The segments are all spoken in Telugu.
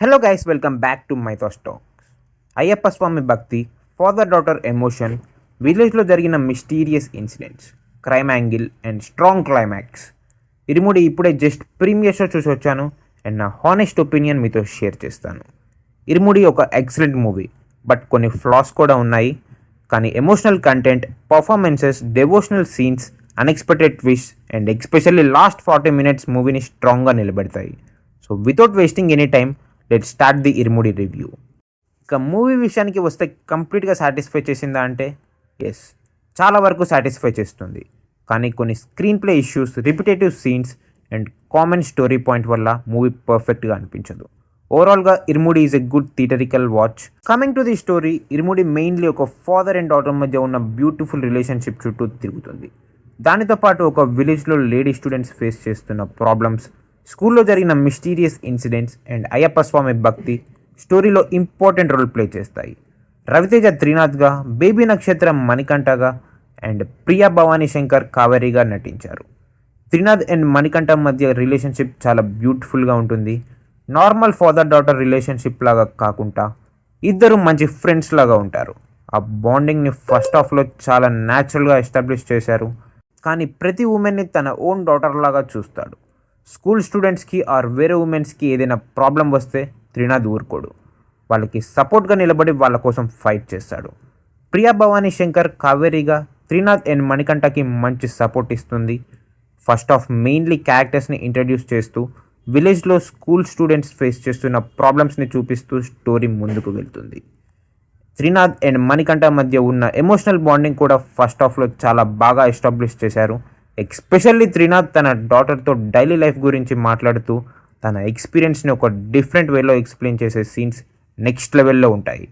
Hello guys, welcome back to Mythos Talks. Ayyappa స్వామి భక్తి, ఫాదర్ డాటర్ ఎమోషన్, విలేజ్లో జరిగిన mysterious incidents, crime angle and strong climax. Irumudi ఇప్పుడే జస్ట్ ప్రీమియర్ షో చూసి వచ్చాను అండ్ నా హానెస్ట్ ఒపీనియన్ మీతో షేర్ చేస్తాను. ఇరుముడి ఒక ఎక్సలెంట్ మూవీ, బట్ కొన్ని ఫ్లాస్ కూడా ఉన్నాయి. కానీ emotional content, performances, devotional scenes, unexpected twist and especially last 40 minutes మూవీని స్ట్రాంగ్గా నిలబెడతాయి. So without wasting any time, let start the Irumudi review. ఇక మూవీ విషయానికి వస్తే కంప్లీట్గా సాటిస్ఫై చేసిందా అంటే ఎస్, చాలా వరకు సాటిస్ఫై చేస్తుంది. కానీ కొన్ని screenplay issues, repetitive scenes and common story point వల్ల మూవీ పర్ఫెక్ట్గా అనిపించదు. ఓవరాల్గా Irumudi is a good theatrical watch. Coming to the story, Irumudi mainly ఒక ఫాదర్ అండ్ డాటర్ మధ్య ఉన్న బ్యూటిఫుల్ రిలేషన్షిప్ చుట్టూ తిరుగుతుంది. దానితో పాటు ఒక విలేజ్లో లేడీ స్టూడెంట్స్ ఫేస్ చేస్తున్న ప్రాబ్లమ్స్, స్కూల్లో జరిగిన మిస్టీరియస్ ఇన్సిడెంట్స్ అండ్ అయ్యప్ప స్వామి భక్తి స్టోరీలో ఇంపార్టెంట్ రోల్ ప్లే చేస్తాయి. రవితేజ త్రినాథ్గా, బేబీ నక్షత్రం మణికంఠగా అండ్ ప్రియా భవానీ శంకర్ కావేరిగా నటించారు. త్రినాథ్ అండ్ మణికంఠ మధ్య రిలేషన్షిప్ చాలా బ్యూటిఫుల్గా ఉంటుంది. నార్మల్ ఫాదర్ డాటర్ రిలేషన్షిప్ లాగా కాకుండా ఇద్దరు మంచి ఫ్రెండ్స్ లాగా ఉంటారు. ఆ బాండింగ్ని ఫస్ట్ హాఫ్లో చాలా న్యాచురల్గా ఎస్టాబ్లిష్ చేశారు. కానీ ప్రతి ఉమెన్ని తన ఓన్ డాటర్ లాగా చూస్తాడు. స్కూల్ స్టూడెంట్స్కి ఆర్ వేరే ఉమెన్స్కి ఏదైనా ప్రాబ్లం వస్తే త్రినాథ్ ఊరుకోడు. వాళ్ళకి సపోర్ట్గా నిలబడి వాళ్ళ కోసం ఫైట్ చేస్తాడు. ప్రియా భవానీ శంకర్ కావేరిగా త్రినాథ్ అండ్ మణికంఠకి మంచి సపోర్ట్ ఇస్తుంది. ఫస్ట్ ఆఫ్ మెయిన్లీ క్యారెక్టర్స్ని ఇంట్రడ్యూస్ చేస్తూ విలేజ్లో స్కూల్ స్టూడెంట్స్ ఫేస్ చేస్తున్న ప్రాబ్లమ్స్ని చూపిస్తూ స్టోరీ ముందుకు వెళ్తుంది. త్రినాథ్ అండ్ మణికంఠ మధ్య ఉన్న ఎమోషనల్ బాండింగ్ కూడా ఫస్ట్ హాఫ్లో చాలా బాగా ఎస్టాబ్లిష్ చేశారు. ఎస్పెషల్లీ త్రినాథ్ తన డాటర్తో డైలీ లైఫ్ గురించి మాట్లాడుతూ తన ఎక్స్పీరియన్స్ని ఒక డిఫరెంట్ వేలో ఎక్స్ప్లెయిన్ చేసే సీన్స్ నెక్స్ట్ లెవెల్లో ఉంటాయి.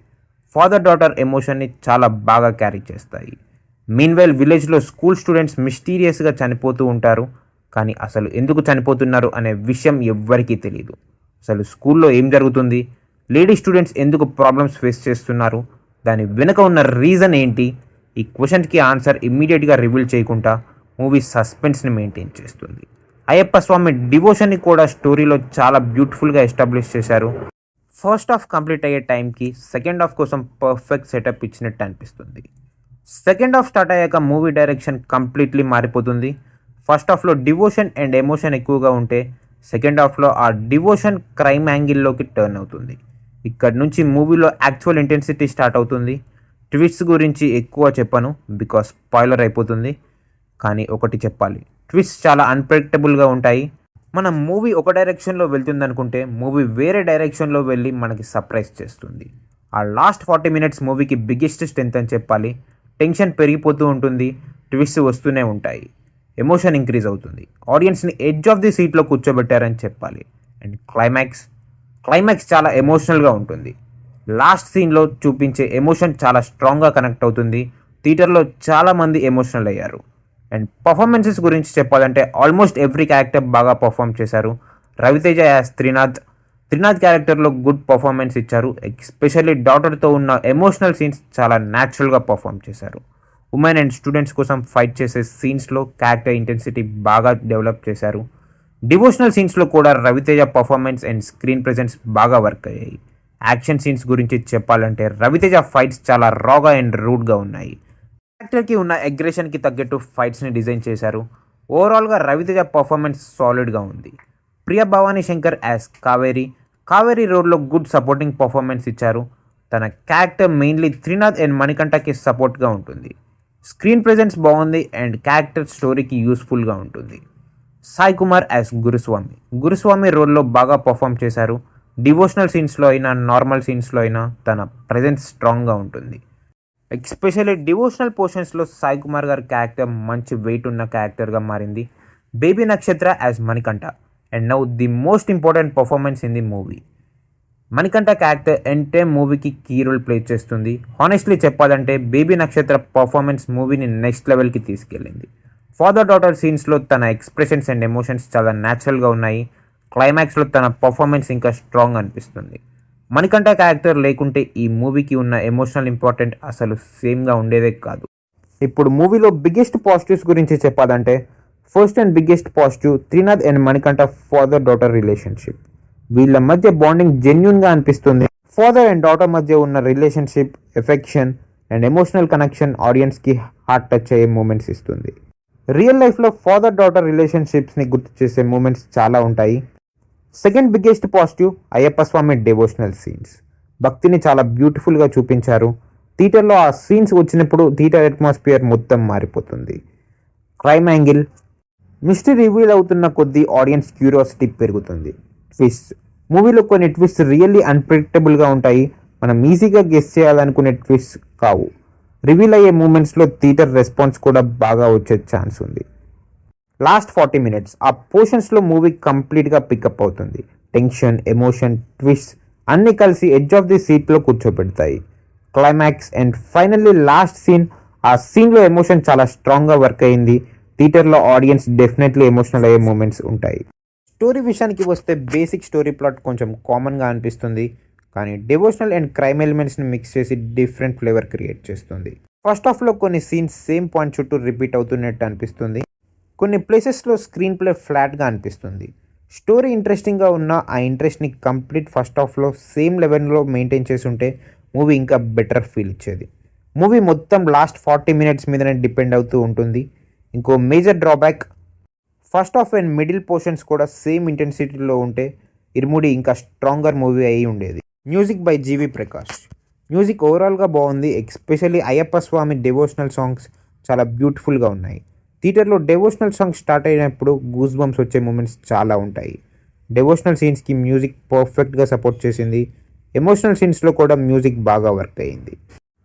ఫాదర్ డాటర్ ఎమోషన్ని చాలా బాగా క్యారీ చేస్తాయి. మీన్వైల్ విలేజ్లో స్కూల్ స్టూడెంట్స్ మిస్టీరియస్గా చనిపోతూ ఉంటారు. కానీ అసలు ఎందుకు చనిపోతున్నారు అనే విషయం ఎవ్వరికీ తెలియదు. అసలు స్కూల్లో ఏం జరుగుతుంది, లేడీ స్టూడెంట్స్ ఎందుకు ప్రాబ్లమ్స్ ఫేస్ చేస్తున్నారు, దాని వెనుక ఉన్న రీజన్ ఏంటి, ఈ క్వశ్చన్కి ఆన్సర్ ఇమ్మీడియట్గా రివీల్ చేయకుండా మూవీ సస్పెన్స్ని మెయింటైన్ చేస్తుంది. అయ్యప్ప స్వామి డివోషన్ని కూడా స్టోరీలో చాలా బ్యూటిఫుల్గా ఎస్టాబ్లిష్ చేశారు. ఫస్ట్ హాఫ్ కంప్లీట్ అయ్యే టైంకి సెకండ్ హాఫ్ కోసం పర్ఫెక్ట్ సెటప్ ఇచ్చినట్టు అనిపిస్తుంది. సెకండ్ హాఫ్ స్టార్ట్ అయ్యాక మూవీ డైరెక్షన్ కంప్లీట్లీ మారిపోతుంది. ఫస్ట్ హాఫ్లో డివోషన్ అండ్ ఎమోషన్ ఎక్కువగా ఉంటే సెకండ్ హాఫ్లో ఆ డివోషన్ క్రైమ్ యాంగిల్లోకి టర్న్ అవుతుంది. ఇక్కడ నుంచి మూవీలో యాక్చువల్ ఇంటెన్సిటీ స్టార్ట్ అవుతుంది. ట్విస్ట్ గురించి ఎక్కువ చెప్పను బికాస్ స్పాయిలర్ అయిపోతుంది. కానీ ఒకటి చెప్పాలి, ట్విస్ట్ చాలా అన్ప్రెడిక్టబుల్గా ఉంటాయి. మనం మూవీ ఒక డైరెక్షన్లో వెళ్తుందనుకుంటే మూవీ వేరే డైరెక్షన్లో వెళ్ళి మనకి సర్ప్రైజ్ చేస్తుంది. ఆ లాస్ట్ 40 minutes మూవీకి బిగ్గెస్ట్ స్ట్రెంత్ అని చెప్పాలి. టెన్షన్ పెరిగిపోతూ ఉంటుంది, ట్విస్ట్ వస్తూనే ఉంటాయి, ఎమోషన్ ఇంక్రీజ్ అవుతుంది, ఆడియన్స్ని ఎడ్జ్ ఆఫ్ ది సీట్లో కూర్చోబెట్టారని చెప్పాలి. అండ్ క్లైమాక్స్ చాలా ఎమోషనల్గా ఉంటుంది. లాస్ట్ సీన్లో చూపించే ఎమోషన్ చాలా స్ట్రాంగ్గా కనెక్ట్ అవుతుంది. థియేటర్లో చాలామంది ఎమోషనల్ అయ్యారు. అండ్ పర్ఫార్మెన్సెస్ గురించి చెప్పాలంటే ఆల్మోస్ట్ ఎవ్రీ క్యారెక్టర్ బాగా పర్ఫామ్ చేశారు. రవితేజ యాజ్ త్రినాథ్ క్యారెక్టర్లో గుడ్ పర్ఫార్మెన్స్ ఇచ్చారు. ఎస్పెషల్లీ డాటర్తో ఉన్న ఎమోషనల్ సీన్స్ చాలా న్యాచురల్గా పర్ఫామ్ చేశారు. ఉమెన్ అండ్ స్టూడెంట్స్ కోసం ఫైట్ చేసే సీన్స్లో క్యారెక్టర్ ఇంటెన్సిటీ బాగా డెవలప్ చేశారు. డివోషనల్ సీన్స్లో కూడా Raviteja performance and screen presence బాగా వర్క్ అయ్యాయి. యాక్షన్ సీన్స్ గురించి చెప్పాలంటే రవితేజ ఫైట్స్ చాలా రాగా అండ్ రూడ్గా ఉన్నాయి. క్యారెక్టర్కి ఉన్న అగ్రెషన్కి తగ్గట్టు ఫైట్స్ని డిజైన్ చేశారు. ఓవరాల్గా రవితేజ పర్ఫార్మెన్స్ సాలిడ్గా ఉంది. ప్రియా భవానీ శంకర్ యాజ్ కావేరి రోల్లో గుడ్ సపోర్టింగ్ పర్ఫార్మెన్స్ ఇచ్చారు. తన క్యారెక్టర్ మెయిన్లీ త్రినాథ్ అండ్ మణికంఠకి సపోర్ట్గా ఉంటుంది. స్క్రీన్ ప్రెజెన్స్ బాగుంది అండ్ క్యారెక్టర్ స్టోరీకి యూస్ఫుల్గా ఉంటుంది. సాయి కుమార్ యాజ్ గురుస్వామి రోల్లో బాగా పర్ఫామ్ చేశారు. డివోషనల్ సీన్స్లో అయినా నార్మల్ సీన్స్లో అయినా తన ప్రెజెన్స్ స్ట్రాంగ్గా ఉంటుంది. ఎస్పెషల్లీ డివోషనల్ పోర్షన్స్లో సాయి కుమార్ గారి క్యారెక్టర్ మంచి వెయిట్ ఉన్న క్యారెక్టర్గా మారింది. బేబీ నక్షత్ర as Manikanta and now the most important performance in the movie. Manikanta character entire మూవీకి కీ రోల్ ప్లే చేస్తుంది. హానెస్ట్లీ చెప్పాలంటే బేబీ నక్షత్ర పర్ఫార్మెన్స్ మూవీని నెక్స్ట్ లెవెల్కి తీసుకెళ్ళింది. ఫాదర్ డాటర్ సీన్స్లో తన ఎక్స్ప్రెషన్స్ అండ్ ఎమోషన్స్ చాలా న్యాచురల్గా ఉన్నాయి. క్లైమాక్స్లో తన పర్ఫార్మెన్స్ ఇంకా స్ట్రాంగ్ అనిపిస్తుంది. మణికంఠ క్యారెక్టర్ లేకుంటే ఈ మూవీకి ఉన్న ఎమోషనల్ ఇంపార్టెంట్ అసలు సేమ్గా ఉండేదే కాదు. ఇప్పుడు మూవీలో బిగ్గెస్ట్ పాజిటివ్స్ గురించి చెప్పాలంటే first and biggest positive Trinath and Manikanta father daughter relationship. వీళ్ళ మధ్య బాండింగ్ జెన్యున్గా అనిపిస్తుంది. ఫాదర్ అండ్ డాటర్ మధ్య ఉన్న relationship, affection and emotional connection ఆడియన్స్కి హార్ట్ టచ్ అయ్యే మూమెంట్స్ ఇస్తుంది. రియల్ లైఫ్లో ఫాదర్ డాటర్ రిలేషన్షిప్స్ని గుర్తు చేసే మూమెంట్స్ చాలా ఉంటాయి. Second biggest positive Ayyappa Swami devotional scenes. భక్తిని చాలా బ్యూటిఫుల్గా చూపించారు. థియేటర్లో ఆ సీన్స్ వచ్చినప్పుడు థియేటర్ అట్మాస్ఫియర్ మొత్తం మారిపోతుంది. క్రైమ్ యాంగిల్, మిస్టరీ రివీల్ అవుతున్న కొద్దీ ఆడియన్స్ క్యూరియాసిటీ పెరుగుతుంది. ట్విస్ట్, మూవీలో కొన్ని ట్విస్ట్ రియల్లీ అన్ప్రెడిక్టబుల్గా ఉంటాయి. మనం ఈజీగా గెస్ చేయాలనుకునే ట్విస్ట్ కావు. రివీల్ అయ్యే మూమెంట్స్లో థియేటర్ రెస్పాన్స్ కూడా బాగా వచ్చే ఛాన్స్ ఉంది. లాస్ట్ 40 minutes ఆ పోర్షన్స్లో మూవీ కంప్లీట్గా పికప్ అవుతుంది. టెన్షన్, ఎమోషన్, ట్విస్ట్ అన్నీ కలిసి ఎడ్జ్ ఆఫ్ ది సీట్లో కూర్చోబెడతాయి. Climax and finally last scene, ఆ సీన్లో ఎమోషన్ చాలా స్ట్రాంగ్గా వర్క్ అయింది. థియేటర్లో ఆడియన్స్ డెఫినెట్లీ ఎమోషనల్ అయ్యే మూమెంట్స్ ఉంటాయి. స్టోరీ విషయానికి వస్తే బేసిక్ స్టోరీ ప్లాట్ కొంచెం కామన్గా అనిపిస్తుంది, కానీ డివోషనల్ అండ్ క్రైమ్ ఎలిమెంట్స్ని మిక్స్ చేసి డిఫరెంట్ ఫ్లేవర్ క్రియేట్ చేస్తుంది. ఫస్ట్ హాఫ్లో కొన్ని సీన్స్ సేమ్ పాయింట్ చుట్టూ రిపీట్ అవుతున్నట్టు అనిపిస్తుంది. కొన్ని ప్లేసెస్లో స్క్రీన్ ప్లే ఫ్లాట్గా అనిపిస్తుంది. స్టోరీ ఇంట్రెస్టింగ్గా ఉన్న ఆ ఇంట్రెస్ట్ని కంప్లీట్ ఫస్ట్ హాఫ్లో సేమ్ లెవెల్లో మెయింటైన్ చేసి ఉంటే మూవీ ఇంకా బెటర్ ఫీల్ ఇచ్చేది. మూవీ మొత్తం లాస్ట్ 40 minutes మీదనే డిపెండ్ అవుతూ ఉంటుంది. ఇంకో major drawback, first half and middle portions కూడా సేమ్ ఇంటెన్సిటీలో ఉంటే ఇరుముడి ఇంకా స్ట్రాంగర్ మూవీ అయి ఉండేది. Music by G V Prakash. Music ఓవరాల్గా బాగుంది. Especially Ayyappa Swami devotional songs చాలా బ్యూటిఫుల్గా ఉన్నాయి. థియేటర్లో డివోషనల్ సాంగ్స్ స్టార్ట్ అయినప్పుడు గూస్ బంప్స్ వచ్చే మూమెంట్స్ చాలా ఉంటాయి. డివోషనల్ సీన్స్కి మ్యూజిక్ పర్ఫెక్ట్గా సపోర్ట్ చేసింది. ఎమోషనల్ సీన్స్లో కూడా మ్యూజిక్ బాగా వర్క్ అయ్యింది.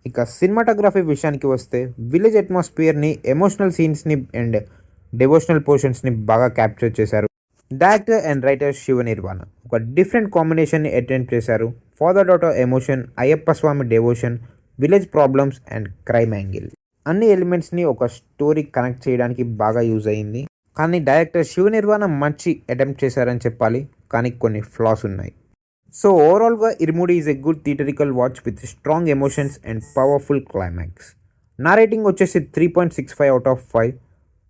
ఇక సినిమాటోగ్రఫీ విషయానికి వస్తే విలేజ్ అట్మాస్ఫియర్ని, ఎమోషనల్ సీన్స్ని అండ్ డివోషనల్ పోర్షన్స్ని బాగా క్యాప్చర్ చేశారు. Director and writer Shiva Nirvana ఒక డిఫరెంట్ కాంబినేషన్ని అటెంప్ట్ చేశారు. Father daughter emotion, Ayyappa Swami devotion, village problems and crime angle అన్ని ఎలిమెంట్స్ని ఒక స్టోరీ కనెక్ట్ చేయడానికి బాగా యూజ్ అయ్యింది. కానీ డైరెక్టర్ శివ నిర్వాణ మంచి అటెంప్ట్ చేశారని చెప్పాలి, కానీ కొన్ని ఫ్లాస్ ఉన్నాయి. సో ఓవరాల్గా Irumudi is a good theatrical watch with strong emotions and powerful climax. నా రేటింగ్ వచ్చేసి 3.65 out of 5.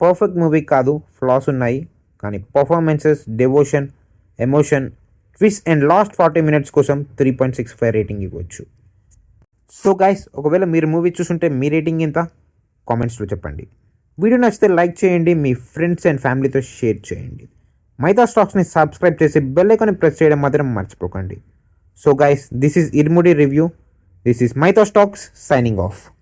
పర్ఫెక్ట్ మూవీ కాదు, ఫ్లాస్ ఉన్నాయి, కానీ performances, devotion, emotion, twist and last 40 minutes కోసం 3.65 రేటింగ్ ఇవ్వచ్చు. సో గైస్, ఒకవేళ మీరు మూవీ చూసుంటే మీ రేటింగ్ ఎంత కామెంట్స్లో చెప్పండి. వీడియో నచ్చితే లైక్ చేయండి, మీ ఫ్రెండ్స్ అండ్ ఫ్యామిలీతో షేర్ చేయండి. మైతా స్టాక్స్ని సబ్స్క్రైబ్ చేసి బెల్ ఐకాన్ని ప్రెస్ చేయడం మాత్రం మర్చిపోకండి. So guys, this is Irumudi review. This is Maitha Stacks signing of.